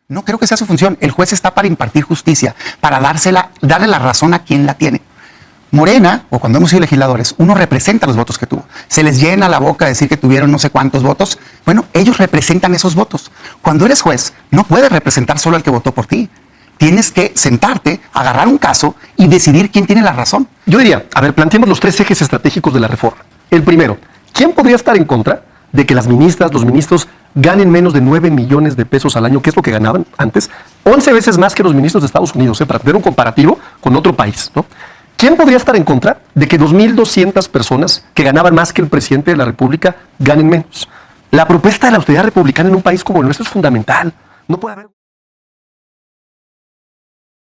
No creo que sea su función. El juez está para impartir justicia, para darle la razón a quien la tiene. Morena, o cuando hemos sido legisladores, uno representa los votos que tuvo. Se les llena la boca decir que tuvieron no sé cuántos votos. Bueno, ellos representan esos votos. Cuando eres juez, no puedes representar solo al que votó por ti. Tienes que sentarte, agarrar un caso y decidir quién tiene la razón. Yo diría, a ver, planteemos los 3 ejes estratégicos de la reforma. El primero, ¿quién podría estar en contra de que las ministras, los ministros ganen menos de 9 millones de pesos al año, que es lo que ganaban antes? 11 veces más que los ministros de Estados Unidos, para tener un comparativo con otro país, ¿no? ¿Quién podría estar en contra de que 2.200 personas que ganaban más que el presidente de la República ganen menos? La propuesta de la austeridad republicana en un país como el nuestro es fundamental. No puede haber...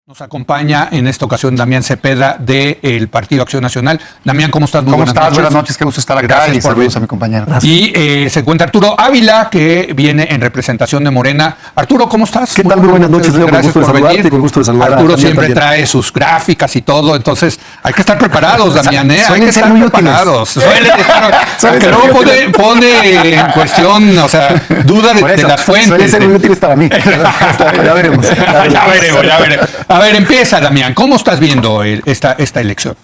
Nos acompaña en esta ocasión Damián Cepeda del Partido Acción Nacional. Damián, ¿cómo estás? Muy ¿Cómo buenas estás? noches. Buenas noches, qué gusto estar acá. Gracias y saludos a mi compañero. Y se encuentra Arturo Ávila, que viene en representación de Morena. Arturo, ¿cómo estás? ¿Qué tal? Muy buenas noches, Leo. Con gusto de saludarte, con gusto de saludar. Arturo siempre trae sus gráficas y todo, entonces hay que estar preparados, Damián, ¿eh? Hay que estar muy preparados. Que luego pone en cuestión, o sea, duda de las fuentes. Suelen ser muy útiles para mí. Ya veremos. Ya veremos. A ver, empieza, Damián. ¿Cómo estás viendo esta elección?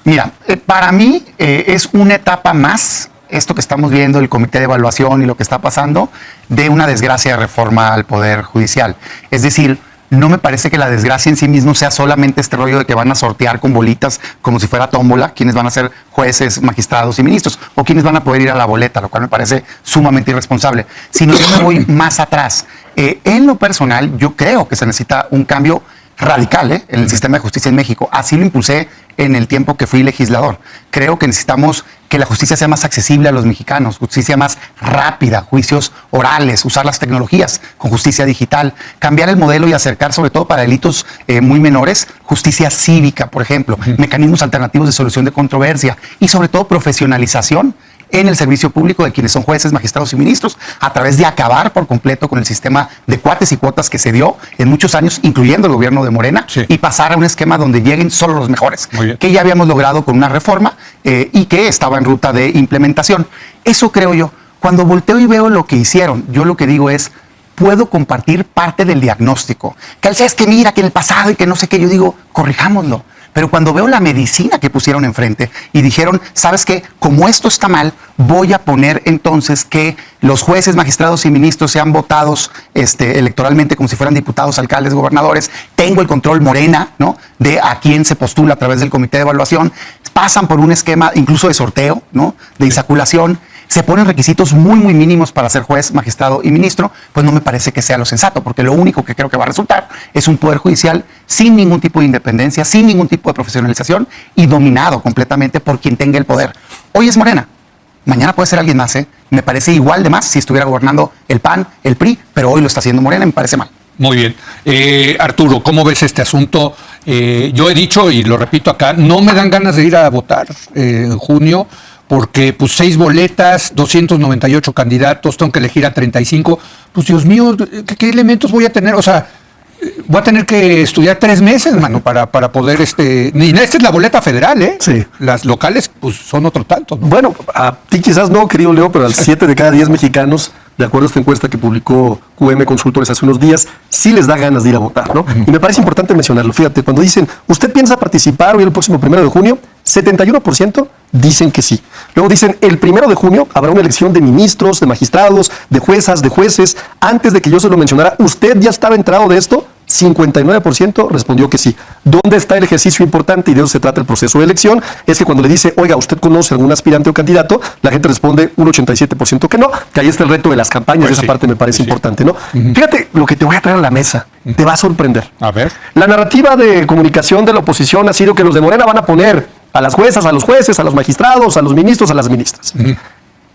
Mira, para mí es una etapa más, esto que estamos viendo, el comité de evaluación y lo que está pasando, de una desgracia de reforma al Poder Judicial. Es decir, no me parece que la desgracia en sí mismo sea solamente este rollo de que van a sortear con bolitas como si fuera tómbola quienes van a ser jueces, magistrados y ministros, o quienes van a poder ir a la boleta, lo cual me parece sumamente irresponsable. Sino yo me voy más atrás. En lo personal, yo creo que se necesita un cambio radical en el sistema de justicia en México. Así lo impulsé en el tiempo que fui legislador. Creo que necesitamos que la justicia sea más accesible a los mexicanos, justicia más rápida, juicios orales, usar las tecnologías con justicia digital, cambiar el modelo y acercar, sobre todo para delitos muy menores, justicia cívica, por ejemplo, mecanismos alternativos de solución de controversia y sobre todo profesionalización en el servicio público de quienes son jueces, magistrados y ministros, a través de acabar por completo con el sistema de cuates y cuotas que se dio en muchos años, incluyendo el gobierno de Morena, sí, y pasar a un esquema donde lleguen solo los mejores, que ya habíamos logrado con una reforma y que estaba en ruta de implementación. Eso creo yo. Cuando volteo y veo lo que hicieron, yo lo que digo es, puedo compartir parte del diagnóstico. Que él es que mira, que en el pasado y que no sé qué, yo digo, corrijámoslo. Pero cuando veo la medicina que pusieron enfrente y dijeron, ¿sabes qué? Como esto está mal, voy a poner entonces que los jueces, magistrados y ministros sean votados electoralmente como si fueran diputados, alcaldes, gobernadores. Tengo el control Morena, ¿no? De a quién se postula a través del comité de evaluación. Pasan por un esquema incluso de sorteo, ¿no? De insaculación. Se ponen requisitos muy, muy mínimos para ser juez, magistrado y ministro, pues no me parece que sea lo sensato, porque lo único que creo que va a resultar es un poder judicial sin ningún tipo de independencia, sin ningún tipo de profesionalización y dominado completamente por quien tenga el poder. Hoy es Morena, mañana puede ser alguien más, ¿eh? Me parece igual de más si estuviera gobernando el PAN, el PRI, pero hoy lo está haciendo Morena y me parece mal. Muy bien. Arturo, ¿cómo ves este asunto? Yo he dicho, y lo repito acá, no me dan ganas de ir a votar en junio, porque pues 6 boletas, 298 candidatos, tengo que elegir a 35, pues Dios mío, ¿qué elementos voy a tener? O sea, voy a tener que estudiar 3 meses, mano, para poder, y esta es la boleta federal, ¿eh? Sí. Las locales, pues son otro tanto, ¿no? Bueno, a ti quizás no, querido Leo, pero al 7 de cada 10 mexicanos, de acuerdo a esta encuesta que publicó QM Consultores hace unos días, sí les da ganas de ir a votar, ¿no? Y me parece importante mencionarlo. Fíjate, cuando dicen, ¿usted piensa participar hoy el próximo 1 de junio? 71% dicen que sí. Luego dicen, el 1 de junio habrá una elección de ministros, de magistrados, de juezas, de jueces. Antes de que yo se lo mencionara, ¿usted ya estaba enterado de esto? 59% respondió que sí. ¿Dónde está el ejercicio importante? Y de eso se trata el proceso de elección. Es que cuando le dice, oiga, ¿usted conoce algún aspirante o candidato? La gente responde un 87% que no, que ahí está el reto de las campañas. Pues esa sí, parte me parece importante, ¿no? Fíjate lo que te voy a traer a la mesa. Te va a sorprender. A ver. La narrativa de comunicación de la oposición ha sido que los de Morena van a poner a las juezas, a los jueces, a los magistrados, a los ministros, a las ministras.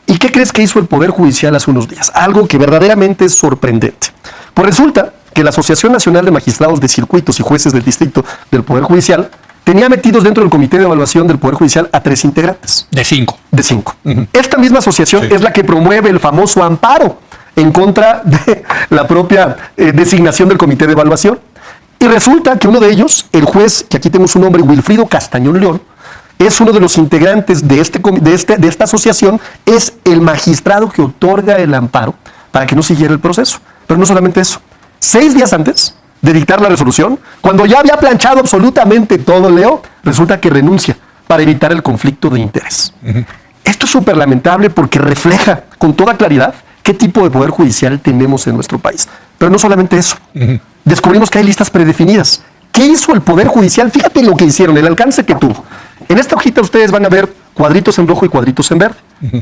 ¿Y qué crees que hizo el Poder Judicial hace unos días? Algo que verdaderamente es sorprendente. Pues resulta que la Asociación Nacional de Magistrados de Circuitos y Jueces del Distrito del Poder Judicial tenía metidos dentro del Comité de Evaluación del Poder Judicial a 3 integrantes. De 5. De 5. Esta misma asociación es la que promueve el famoso amparo en contra de la propia designación del Comité de Evaluación. Y resulta que uno de ellos, el juez, que aquí tenemos su nombre, Wilfrido Castañón León, es uno de los integrantes de esta asociación, es el magistrado que otorga el amparo para que no siguiera el proceso. Pero no solamente eso, 6 días antes de dictar la resolución, cuando ya había planchado absolutamente todo, Leo, resulta que renuncia para evitar el conflicto de interés. Esto es súper lamentable porque refleja con toda claridad qué tipo de poder judicial tenemos en nuestro país. Pero no solamente eso. Descubrimos que hay listas predefinidas. ¿Qué hizo el Poder Judicial? Fíjate lo que hicieron, el alcance que tuvo. En esta hojita ustedes van a ver cuadritos en rojo y cuadritos en verde.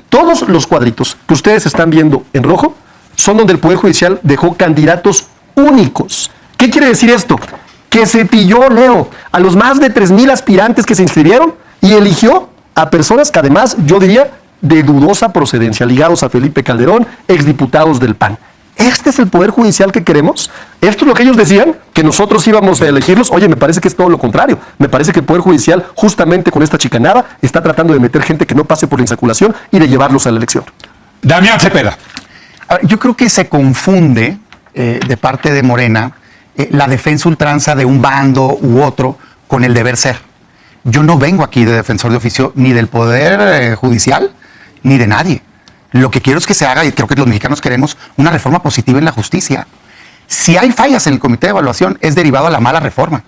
Todos los cuadritos que ustedes están viendo en rojo son donde el Poder Judicial dejó candidatos únicos. ¿Qué quiere decir esto? Que se pilló, Leo, a los más de 3,000 aspirantes que se inscribieron y eligió a personas que además, yo diría, de dudosa procedencia, ligados a Felipe Calderón, exdiputados del PAN. ¿Este es el Poder Judicial que queremos? Esto es lo que ellos decían, que nosotros íbamos a elegirlos. Oye, me parece que es todo lo contrario. Me parece que el Poder Judicial, justamente con esta chicanada, está tratando de meter gente que no pase por la insaculación y de llevarlos a la elección. Damián Cepeda. A ver, yo creo que se confunde de parte de Morena la defensa ultranza de un bando u otro con el deber ser. Yo no vengo aquí de defensor de oficio ni del Poder Judicial ni de nadie. Lo que quiero es que se haga, y creo que los mexicanos queremos, una reforma positiva en la justicia. Si hay fallas en el comité de evaluación, es derivado a la mala reforma,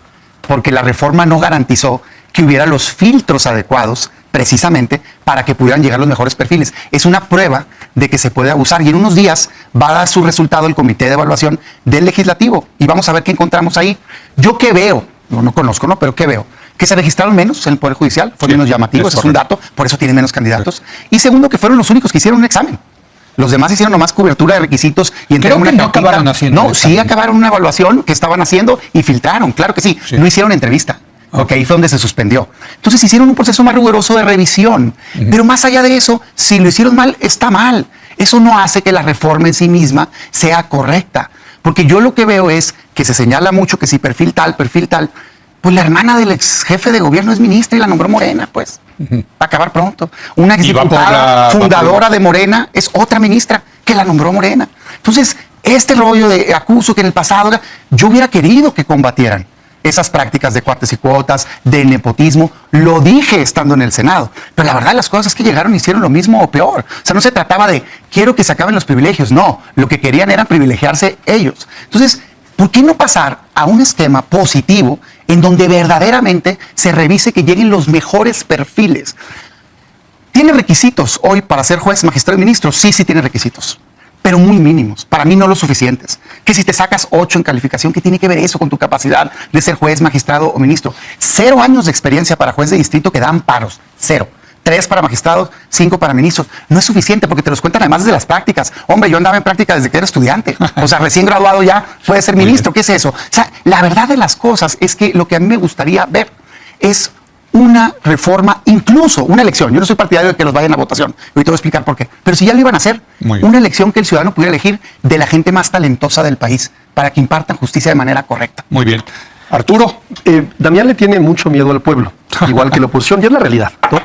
porque la reforma no garantizó que hubiera los filtros adecuados precisamente para que pudieran llegar los mejores perfiles. Es una prueba de que se puede abusar y en unos días va a dar su resultado el comité de evaluación del legislativo y vamos a ver qué encontramos ahí. Yo qué veo, no conozco, ¿no? Pero qué veo. Que se registraron menos en el Poder Judicial, fue menos llamativo, ese es un dato, por eso tienen menos candidatos. Y segundo, que fueron los únicos que hicieron un examen. Los demás hicieron nomás cobertura de requisitos y entregaron Creo que una no cartita. acabaron haciendo No, el sí examen. acabaron una evaluación que estaban haciendo y filtraron, claro que sí. No hicieron entrevista, porque ahí fue donde se suspendió. Entonces hicieron un proceso más riguroso de revisión. Pero más allá de eso, si lo hicieron mal, está mal. Eso no hace que la reforma en sí misma sea correcta. Porque yo lo que veo es que se señala mucho que si perfil tal, pues la hermana del ex jefe de gobierno es ministra y la nombró Morena, pues. Va a acabar pronto. Una Y va por exdiputada la- fundadora de Morena es otra ministra que la nombró Morena. Entonces, este rollo de acuso que en el pasado, yo hubiera querido que combatieran esas prácticas de cuartes y cuotas, de nepotismo. Lo dije estando en el Senado. Pero la verdad, las cosas es que llegaron y hicieron lo mismo o peor. O sea, no se trataba de quiero que se acaben los privilegios. No, lo que querían era privilegiarse ellos. Entonces, ¿por qué no pasar a un esquema positivo en donde verdaderamente se revise que lleguen los mejores perfiles? ¿Tiene requisitos hoy para ser juez, magistrado y ministro? Sí, sí tiene requisitos, pero muy mínimos. Para mí no los suficientes. Que si te sacas 8 en calificación, ¿qué tiene que ver eso con tu capacidad de ser juez, magistrado o ministro? 0 años de experiencia para juez de distrito que dan paros. 0. 3 para magistrados, 5 para ministros. No es suficiente porque te los cuentan además desde las prácticas. Hombre, yo andaba en práctica desde que era estudiante. O sea, recién graduado ya puede ser ministro. ¿Qué es eso? O sea, la verdad de las cosas es que lo que a mí me gustaría ver es una reforma, incluso una elección. Yo no soy partidario de que los vayan a votación. Ahorita voy a explicar por qué. Pero si ya lo iban a hacer, Muy bien. una elección que el ciudadano pudiera elegir de la gente más talentosa del país para que impartan justicia de manera correcta. Muy bien. Arturo. Damián le tiene mucho miedo al pueblo, igual que la oposición, y es la realidad, ¿no?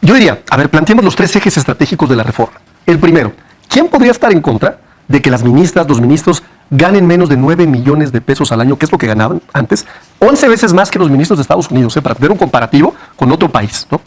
Yo diría, a ver, planteemos los 3 ejes estratégicos de la reforma. El primero, ¿quién podría estar en contra de que las ministras, los ministros ganen menos de 9 millones de pesos al año, que es lo que ganaban antes? 11 veces más que los ministros de Estados Unidos, para tener un comparativo con otro país, ¿no?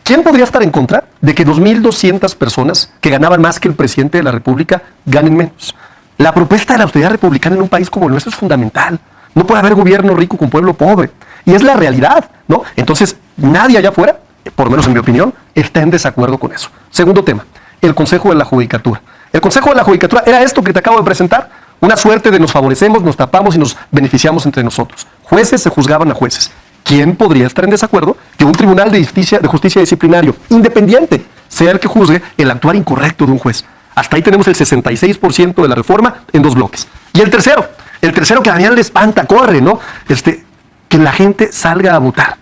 ¿Quién podría estar en contra de que 2,200 personas que ganaban más que el presidente de la República ganen menos? La propuesta de la austeridad republicana en un país como el nuestro es fundamental. No puede haber gobierno rico con pueblo pobre. Y es la realidad, ¿no? Entonces, nadie allá afuera, por lo menos en mi opinión, está en desacuerdo con eso. Segundo tema, el Consejo de la Judicatura. El Consejo de la Judicatura era esto que te acabo de presentar, una suerte de nos favorecemos, nos tapamos y nos beneficiamos entre nosotros. Jueces se juzgaban a jueces. ¿Quién podría estar en desacuerdo que un tribunal de justicia disciplinario independiente sea el que juzgue el actuar incorrecto de un juez? Hasta ahí tenemos el 66% de la reforma en 2 bloques. Y el tercero que a Daniel le espanta, corre, ¿no? Que la gente salga a votar.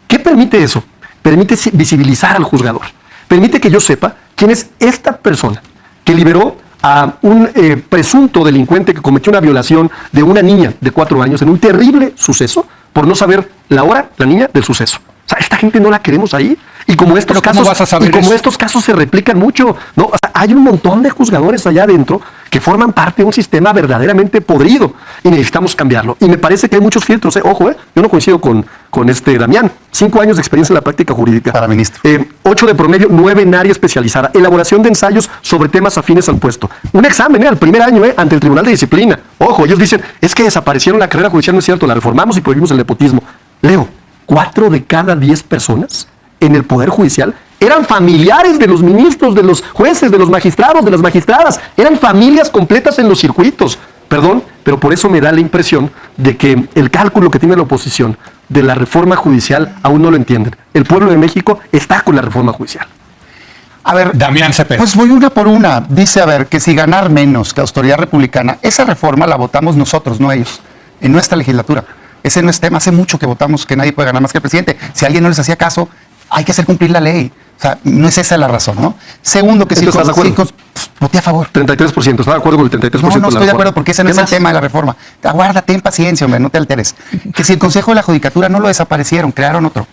¿Qué permite eso? Permite visibilizar al juzgador. Permite que yo sepa quién es esta persona que liberó a un presunto delincuente que cometió una violación de una niña de 4 años en un terrible suceso por no saber la hora, la niña, del suceso. O sea, esta gente no la queremos ahí. Y como estos ¿Pero cómo casos, vas a saber y como eso? estos casos se replican mucho, ¿no? O sea, hay un montón de juzgadores allá adentro que forman parte de un sistema verdaderamente podrido y necesitamos cambiarlo. Y me parece que hay muchos filtros, ojo, yo no coincido con con Damián. 5 años de experiencia en la práctica jurídica. Para ministro. 8 de promedio, 9 en área especializada. Elaboración de ensayos sobre temas afines al puesto. Un examen, al primer año, ante el Tribunal de Disciplina. Ojo, ellos dicen, es que desaparecieron la carrera judicial, no es cierto, la reformamos y prohibimos el nepotismo. Leo, 4 de cada 10 personas en el Poder Judicial eran familiares de los ministros, de los jueces, de los magistrados, de las magistradas. Eran familias completas en los circuitos. Perdón, pero por eso me da la impresión de que el cálculo que tiene la oposición de la reforma judicial aún no lo entienden. El pueblo de México está con la reforma judicial. A ver, Damián Cepeda. pues voy una por una. Dice, a ver, que si ganar menos que autoridad republicana, esa reforma la votamos nosotros, no ellos, en nuestra legislatura. Ese no es tema. Hace mucho que votamos que nadie puede ganar más que el presidente. Si alguien no les hacía caso, hay que hacer cumplir la ley. O sea, no es esa la razón, ¿no? Segundo, que si ¿Estás de acuerdo? voté a favor. 33%, ¿está de acuerdo con el 33%? No, no estoy de acuerdo reforma? porque ese no ¿Qué es el más? tema de la reforma. Aguárdate, ten paciencia, hombre, no te alteres. Que si el Consejo de la Judicatura no lo desaparecieron, crearon otro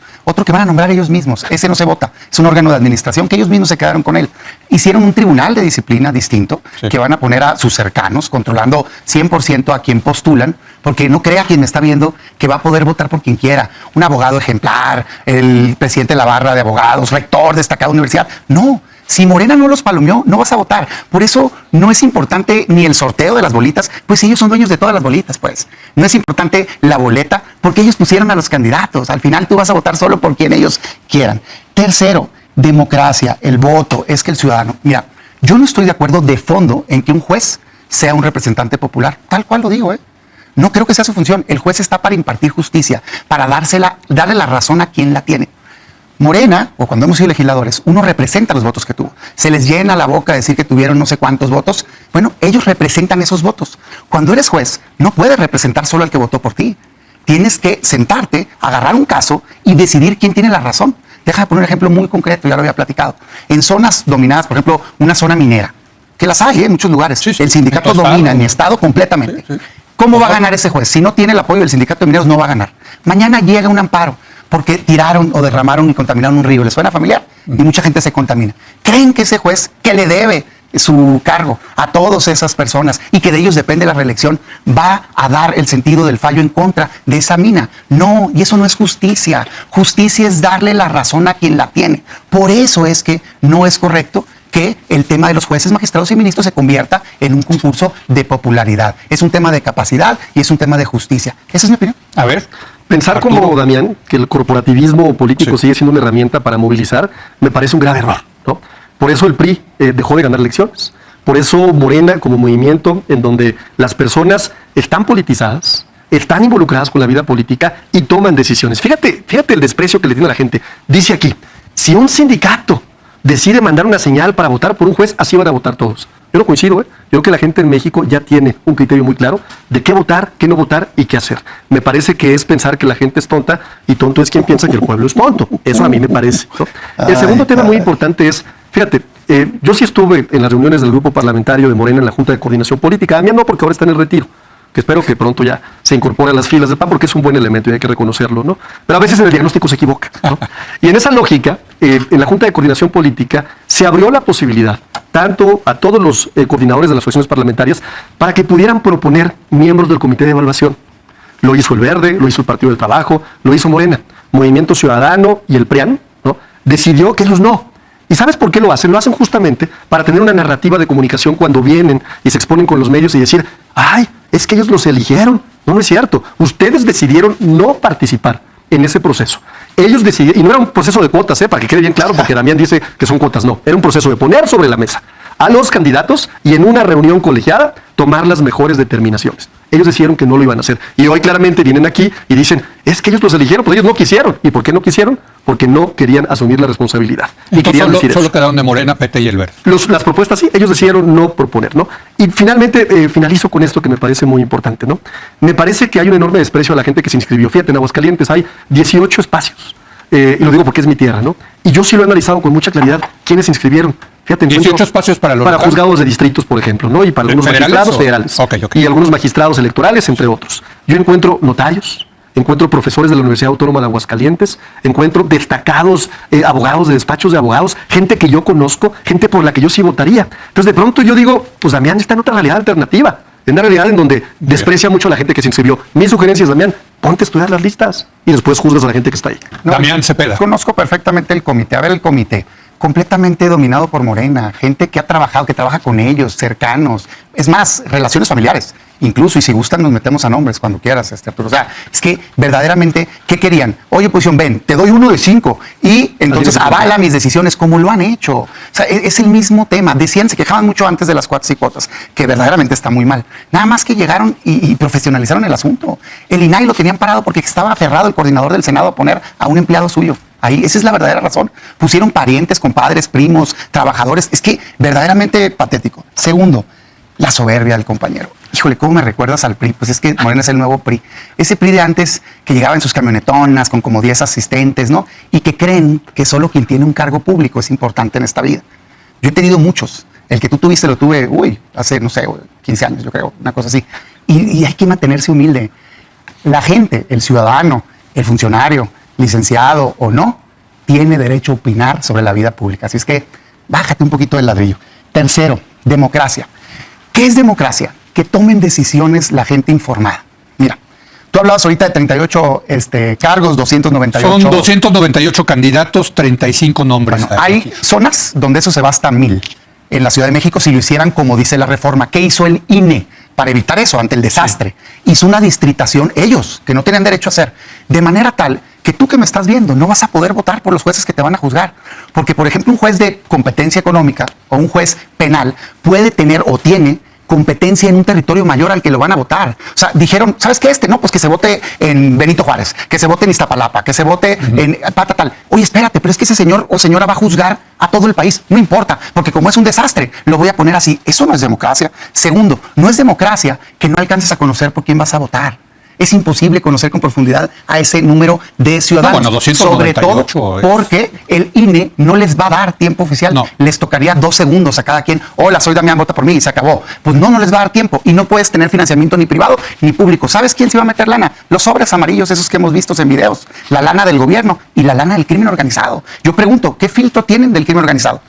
que van a nombrar ellos mismos. Ese no se vota. Es un órgano de administración que ellos mismos se quedaron con él. Hicieron un tribunal de disciplina distinto que van a poner a sus cercanos, controlando 100% a quien postulan, porque no crea quien me está viendo que va a poder votar por quien quiera. Un abogado ejemplar, el presidente de la barra de abogados, rector destacado de universidad. No. Si Morena no los palomeó, no vas a votar. Por eso no es importante ni el sorteo de las bolitas, pues ellos son dueños de todas las bolitas, pues. No es importante la boleta, porque ellos pusieron a los candidatos. Al final tú vas a votar solo por quien ellos quieran. Tercero, democracia, el voto, es que el ciudadano... Mira, yo no estoy de acuerdo de fondo en que un juez sea un representante popular. Tal cual lo digo, ¿eh? No creo que sea su función. El juez está para impartir justicia, para darle la razón a quien la tiene. Morena, o cuando hemos sido legisladores, uno representa los votos que tuvo. Se les llena la boca decir que tuvieron no sé cuántos votos. Bueno, ellos representan esos votos. Cuando eres juez, no puedes representar solo al que votó por ti. Tienes que sentarte, agarrar un caso y decidir quién tiene la razón. Déjame poner un ejemplo muy concreto, ya lo había platicado. En zonas dominadas, por ejemplo, una zona minera, que las hay en muchos lugares. Sí, sí. El sindicato En tu domina estado. en mi estado completamente. Sí, sí. ¿Cómo va a ganar ese juez? Si no tiene el apoyo del sindicato de mineros, no va a ganar. Mañana llega un amparo porque tiraron o derramaron y contaminaron un río. ¿Les suena familiar? Y mucha gente se contamina. ¿Creen que ese juez que le debe su cargo a todas esas personas y que de ellos depende la reelección va a dar el sentido del fallo en contra de esa mina? No, y eso no es justicia. Justicia es darle la razón a quien la tiene. Por eso es que no es correcto que el tema de los jueces, magistrados y ministros se convierta en un concurso de popularidad. Es un tema de capacidad y es un tema de justicia. Esa es mi opinión. A ver. Pensar Arturo. como Damián, que el corporativismo político Sí. sigue siendo una herramienta para movilizar, me parece un grave error, ¿no? Por eso el PRI dejó de ganar elecciones. Por eso Morena, como movimiento en donde las personas están politizadas, están involucradas con la vida política y toman decisiones. Fíjate el desprecio que le tiene a la gente. Dice aquí, si un sindicato decide mandar una señal para votar por un juez, así van a votar todos. Yo no coincido, ¿eh? Yo creo que la gente en México ya tiene un criterio muy claro de qué votar, qué no votar y qué hacer. Me parece que es pensar que la gente es tonta y tonto es quien piensa que el pueblo es tonto. Eso a mí me parece, ¿no? El segundo tema muy importante es, fíjate, yo sí estuve en las reuniones del grupo parlamentario de Morena en la Junta de Coordinación Política. A mí no, porque ahora está en el retiro, que espero que pronto ya se incorpore a las filas del PAN, porque es un buen elemento y hay que reconocerlo, ¿no? Pero a veces en el diagnóstico se equivoca, ¿no? Y en esa lógica, en la Junta de Coordinación Política se abrió la posibilidad tanto a todos los coordinadores de las fracciones parlamentarias para que pudieran proponer miembros del Comité de Evaluación. Lo hizo el Verde, lo hizo el Partido del Trabajo, lo hizo Morena. Movimiento Ciudadano y el PRIAN, ¿no? Decidió que ellos no. ¿Y sabes por qué lo hacen? Lo hacen justamente para tener una narrativa de comunicación cuando vienen y se exponen con los medios y decir, ay, es que ellos los eligieron. No, no es cierto. Ustedes decidieron no participar en ese proceso. Ellos decidieron, y no era un proceso de cuotas, para que quede bien claro, porque Damián dice que son cuotas, no. Era un proceso de poner sobre la mesa a los candidatos y en una reunión colegiada tomar las mejores determinaciones. Ellos decidieron que no lo iban a hacer. Y hoy claramente vienen aquí y dicen, es que ellos los eligieron, pues ellos no quisieron. ¿Y por qué no quisieron? Porque no querían asumir la responsabilidad. Y Entonces, querían decir solo eso. quedaron de Morena, PT y el Verde. Las propuestas sí, ellos decidieron no proponer, ¿no? Y finalmente finalizo con esto que me parece muy importante, ¿no? Me parece que hay un enorme desprecio a la gente que se inscribió. Fíjate, en Aguascalientes hay 18 espacios. Y lo digo porque es mi tierra, ¿no? Y yo sí lo he analizado con mucha claridad quiénes se inscribieron. Fíjate, 18 espacios para los locales. juzgados de distritos, por ejemplo, ¿no? Y para algunos ¿Federales magistrados o? federales. Ok. Y algunos magistrados electorales, entre otros. Yo encuentro notarios, encuentro profesores de la Universidad Autónoma de Aguascalientes, encuentro destacados abogados de despachos de abogados, gente que yo conozco, gente por la que yo sí votaría. Entonces, de pronto yo digo, pues Damián está en otra realidad alternativa, en una realidad en donde desprecia mucho a la gente que se inscribió. Mi sugerencia es, Damián, ponte a estudiar las listas y después juzgas a la gente que está ahí. Damián Cepeda. Conozco perfectamente el comité. A ver, el comité, completamente dominado por Morena, gente que ha trabajado, que trabaja con ellos, cercanos. Es más, relaciones familiares. Incluso, y si gustan, nos metemos a nombres cuando quieras, Arturo. O sea, es que verdaderamente, ¿qué querían? Oye, oposición, ven, te doy 1 de 5 y entonces avala mis decisiones, como lo han hecho. O sea, es el mismo tema. Decían, se quejaban mucho antes de las cuotas y cuotas, que verdaderamente está muy mal. Nada más que llegaron y profesionalizaron el asunto. El INAI lo tenían parado porque estaba aferrado el coordinador del Senado a poner a un empleado suyo. Ahí, esa es la verdadera razón. Pusieron parientes, compadres, primos, trabajadores. Es que verdaderamente patético. Segundo, la soberbia del compañero. Híjole, ¿cómo me recuerdas al PRI? Pues es que Morena es el nuevo PRI. Ese PRI de antes que llegaba en sus camionetonas con como 10 asistentes, ¿no? Y que creen que solo quien tiene un cargo público es importante en esta vida. Yo he tenido muchos. El que tú tuviste lo tuve, hace, no sé, 15 años, yo creo, una cosa así. Y hay que mantenerse humilde. La gente, el ciudadano, el funcionario, licenciado o no, tiene derecho a opinar sobre la vida pública. Así es que bájate un poquito del ladrillo. Tercero, democracia. ¿Qué es democracia? Que tomen decisiones la gente informada. Mira, tú hablabas ahorita de 38 cargos, 298. Son 298 candidatos, 35 nombres. Bueno, hay zonas donde eso se va hasta 1000. En la Ciudad de México, si lo hicieran como dice la reforma, ¿qué hizo el INE para evitar eso ante el desastre? Sí. Hizo una distritación, ellos, que no tenían derecho a hacer, de manera tal que tú que me estás viendo no vas a poder votar por los jueces que te van a juzgar. Porque, por ejemplo, un juez de competencia económica o un juez penal puede tener o tiene competencia en un territorio mayor al que lo van a votar. O sea, dijeron, ¿sabes qué? No, pues que se vote en Benito Juárez, que se vote en Iztapalapa, que se vote en Patatal. Oye, espérate, pero es que ese señor o señora va a juzgar a todo el país. No importa, porque como es un desastre, lo voy a poner así. Eso no es democracia. Segundo, no es democracia que no alcances a conocer por quién vas a votar. Es imposible conocer con profundidad a ese número de ciudadanos. No, bueno, 298, sobre todo porque el INE no les va a dar tiempo oficial. No. Les tocaría 2 segundos a cada quien. Hola, soy Damián, vota por mí y se acabó. Pues no les va a dar tiempo y no puedes tener financiamiento ni privado ni público. ¿Sabes quién se va a meter lana? Los sobres amarillos, esos que hemos visto en videos. La lana del gobierno y la lana del crimen organizado. Yo pregunto, ¿qué filtro tienen del crimen organizado?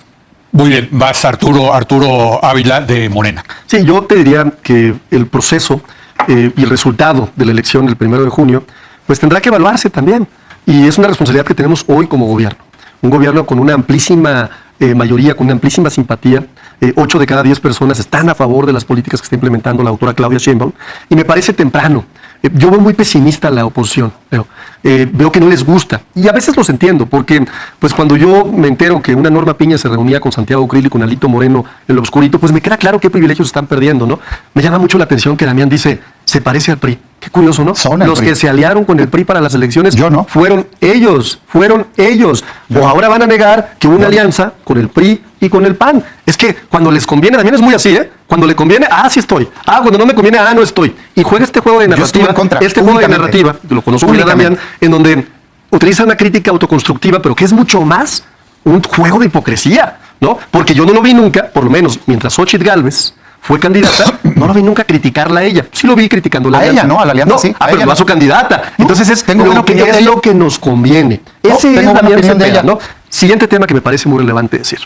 Muy bien, vas Arturo Ávila de Morena. Sí, yo te diría que el proceso y el resultado de la elección del 1 de junio, pues tendrá que evaluarse también. Y es una responsabilidad que tenemos hoy como gobierno. Un gobierno con una amplísima mayoría, con una amplísima simpatía. 8 de cada 10 personas están a favor de las políticas que está implementando la doctora Claudia Sheinbaum. Y me parece temprano. Yo veo muy pesimista a la oposición. Veo que no les gusta. Y a veces los entiendo, porque pues cuando yo me entero que una Norma Piña se reunía con Santiago Krill y con Alito Moreno en lo oscurito, pues me queda claro qué privilegios están perdiendo, ¿no? Me llama mucho la atención que Damián dice, se parece al PRI. Qué curioso, ¿no? Los que se aliaron con el PRI para las elecciones fueron ellos. O ahora van a negar que hubo una alianza con el PRI y con el PAN. Es que cuando les conviene, Damián es muy así, ¿eh? Cuando le conviene, sí estoy. Cuando no me conviene, no estoy. Y juega este juego de narrativa, lo conozco muy bien, Damián, en donde utiliza una crítica autoconstructiva, pero que es mucho más un juego de hipocresía, ¿no? Porque yo no lo vi nunca, por lo menos mientras Xóchitl Gálvez fue candidata, no lo vi nunca criticarla a ella. Sí lo vi criticándola a ella, ¿no? A la alianza sí. Pero no a su candidata. Entonces es lo que nos conviene. Ese es Damián Cepeda, ¿no? Siguiente tema que me parece muy relevante decir.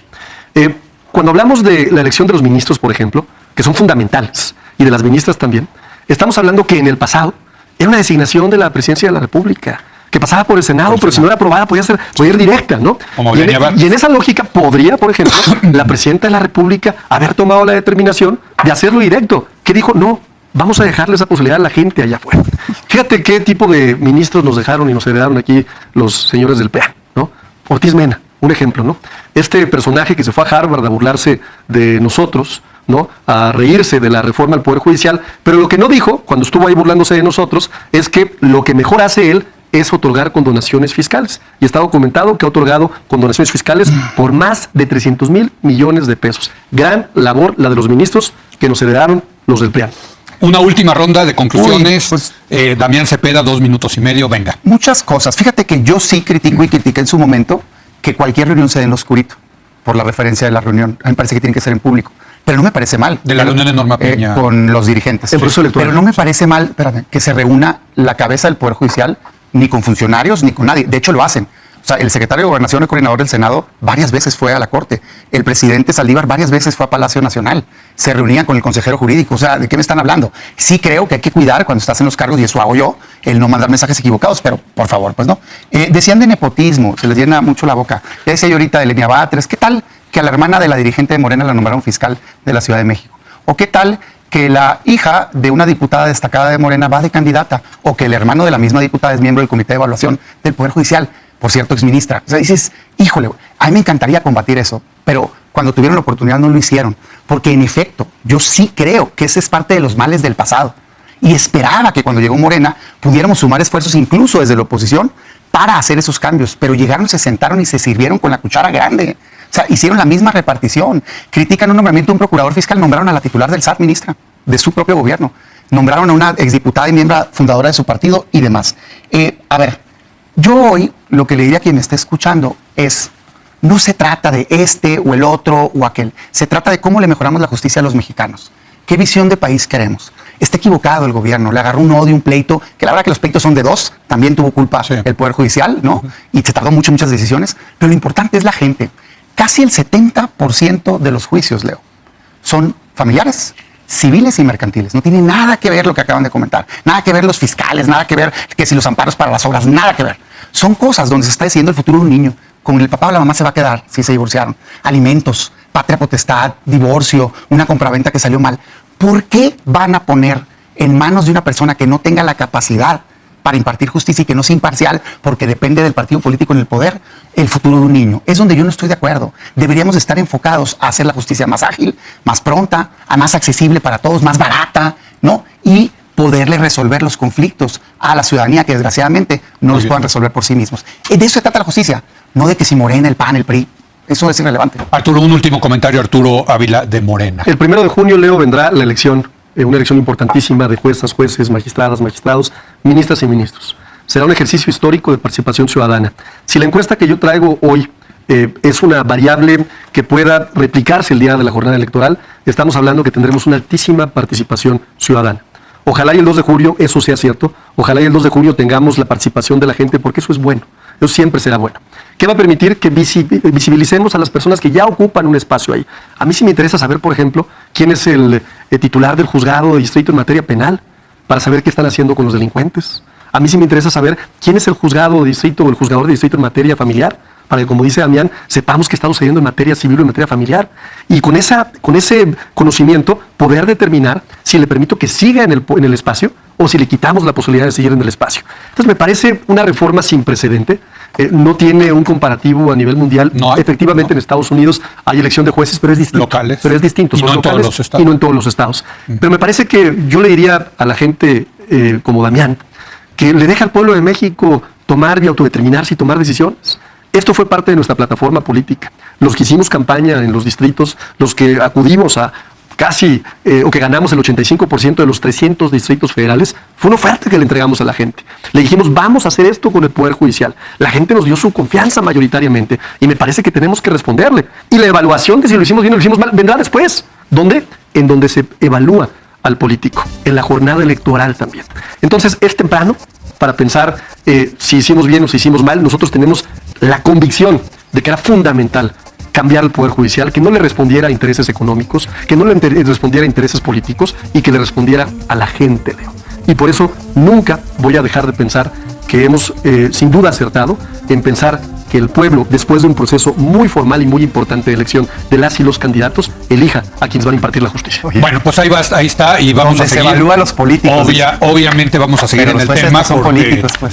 Cuando hablamos de la elección de los ministros, por ejemplo, que son fundamentales, y de las ministras también, estamos hablando que en el pasado era una designación de la presidencia de la República, que pasaba por el Senado, pero si no era aprobada podía ir directa, ¿no? Y en esa lógica podría, por ejemplo, la presidenta de la República haber tomado la determinación de hacerlo directo, que dijo, no, vamos a dejarle esa posibilidad a la gente allá afuera. Fíjate qué tipo de ministros nos dejaron y nos heredaron aquí los señores del PEA, ¿no? Ortiz Mena, un ejemplo, ¿no? Este personaje que se fue a Harvard a burlarse de nosotros, ¿no? A reírse de la reforma al Poder Judicial, pero lo que no dijo, cuando estuvo ahí burlándose de nosotros, es que lo que mejor hace él es otorgar condonaciones fiscales. Y está documentado que ha otorgado condonaciones fiscales por más de 300,000 millones de pesos. Gran labor la de los ministros que nos heredaron los del PRIAN. Una última ronda de conclusiones. Damián Cepeda, 2 minutos y medio, venga. Muchas cosas. Fíjate que yo sí critico y critiqué en su momento que cualquier reunión se dé en lo oscurito, por la referencia de la reunión. A mí me parece que tiene que ser en público. Pero no me parece mal. De la reunión de Norma Piña. Con los dirigentes. En proceso electoral. Pero no me parece mal, que se reúna la cabeza del Poder Judicial, ni con funcionarios, ni con nadie. De hecho, lo hacen. O sea, el secretario de Gobernación, el coordinador del Senado, varias veces fue a la Corte. El presidente Saldívar varias veces fue a Palacio Nacional. Se reunían con el consejero jurídico. O sea, ¿de qué me están hablando? Sí creo que hay que cuidar cuando estás en los cargos, y eso hago yo, el no mandar mensajes equivocados, pero por favor, pues no. Decían de nepotismo, se les llena mucho la boca. Ya decía yo ahorita de Lenia Batres, ¿qué tal que a la hermana de la dirigente de Morena la nombraron fiscal de la Ciudad de México? ¿O qué tal que la hija de una diputada destacada de Morena va de candidata? ¿O que el hermano de la misma diputada es miembro del Comité de Evaluación del Poder Judicial? Por cierto, exministra. O sea, dices, híjole, a mí me encantaría combatir eso, pero cuando tuvieron la oportunidad no lo hicieron. Porque en efecto, yo sí creo que ese es parte de los males del pasado. Y esperaba que cuando llegó Morena pudiéramos sumar esfuerzos incluso desde la oposición para hacer esos cambios. Pero llegaron, se sentaron y se sirvieron con la cuchara grande. O sea, hicieron la misma repartición. Critican un nombramiento de un procurador fiscal, nombraron a la titular del SAT, ministra, de su propio gobierno. Nombraron a una exdiputada y miembro fundadora de su partido y demás. A ver, yo hoy lo que le diría a quien me esté escuchando es, no se trata de este o el otro o aquel, se trata de cómo le mejoramos la justicia a los mexicanos. ¿Qué visión de país queremos? Está equivocado el gobierno, le agarró un odio, un pleito, que la verdad que los pleitos son de dos, también tuvo culpa el Poder Judicial, ¿no? Y se tardó muchas decisiones, pero lo importante es la gente. Casi el 70% de los juicios, Leo, son familiares, civiles y mercantiles. No tiene nada que ver lo que acaban de comentar, nada que ver los fiscales, nada que ver que si los amparos para las obras, nada que ver. Son cosas donde se está decidiendo el futuro de un niño, con el papá o la mamá se va a quedar si se divorciaron, alimentos, patria potestad, divorcio, una compraventa que salió mal. ¿Por qué van a poner en manos de una persona que no tenga la capacidad para impartir justicia y que no sea imparcial porque depende del partido político en el poder, el futuro de un niño? Es donde yo no estoy de acuerdo. Deberíamos estar enfocados a hacer la justicia más ágil, más pronta, más accesible para todos, más barata, ¿no? Y poderle resolver los conflictos a la ciudadanía que desgraciadamente no los puedan resolver por sí mismos. De eso se trata la justicia, no de que si Morena, el PAN, el PRI. Eso es irrelevante. Arturo, un último comentario, Arturo Ávila, de Morena. El 1 de junio, Leo, vendrá la elección, una elección importantísima de juezas, jueces, magistradas, magistrados, ministras y ministros. Será un ejercicio histórico de participación ciudadana. Si la encuesta que yo traigo hoy es una variable que pueda replicarse el día de la jornada electoral, estamos hablando que tendremos una altísima participación ciudadana. Ojalá y el 2 de julio eso sea cierto, ojalá y el 2 de julio tengamos la participación de la gente, porque eso es bueno, eso siempre será bueno. ¿Qué va a permitir? Que visibilicemos a las personas que ya ocupan un espacio ahí. A mí sí me interesa saber, por ejemplo, quién es el titular del juzgado de distrito en materia penal, para saber qué están haciendo con los delincuentes. A mí sí me interesa saber quién es el juzgado de distrito o el juzgador de distrito en materia familiar, para que, como dice Damián, sepamos qué está sucediendo en materia civil o en materia familiar. Y con ese conocimiento poder determinar si le permito que siga en el espacio o si le quitamos la posibilidad de seguir en el espacio. Entonces me parece una reforma sin precedente. No tiene un comparativo a nivel mundial. No hay, efectivamente, en Estados Unidos hay elección de jueces, pero es distinto. Locales. Pero es distinto. Y son no en locales todos los estados. y no en todos los estados. Pero me parece que yo le diría a la gente como Damián, que le deje al pueblo de México tomar y autodeterminarse y tomar decisiones. Esto fue parte de nuestra plataforma política. Los que hicimos campaña en los distritos, los que acudimos a casi, o que ganamos el 85% de los 300 distritos federales, fue una oferta que le entregamos a la gente. Le dijimos, vamos a hacer esto con el Poder Judicial. La gente nos dio su confianza mayoritariamente y me parece que tenemos que responderle. Y la evaluación de si lo hicimos bien o lo hicimos mal vendrá después. ¿Dónde? En donde se evalúa al político, en la jornada electoral también. Entonces, es temprano para pensar si hicimos bien o si hicimos mal. Nosotros tenemos la convicción de que era fundamental cambiar el Poder Judicial, que no le respondiera a intereses económicos, que no le respondiera a intereses políticos y que le respondiera a la gente, Leo. Y por eso nunca voy a dejar de pensar que hemos sin duda acertado en pensar que el pueblo, después de un proceso muy formal y muy importante de elección de las y los candidatos, elija a quienes van a impartir la justicia. Bueno, pues ahí está y vamos donde a seguir. Se evalúa a los políticos. Obviamente vamos a seguir pero en el los jueces tema. no son porque políticos, pues.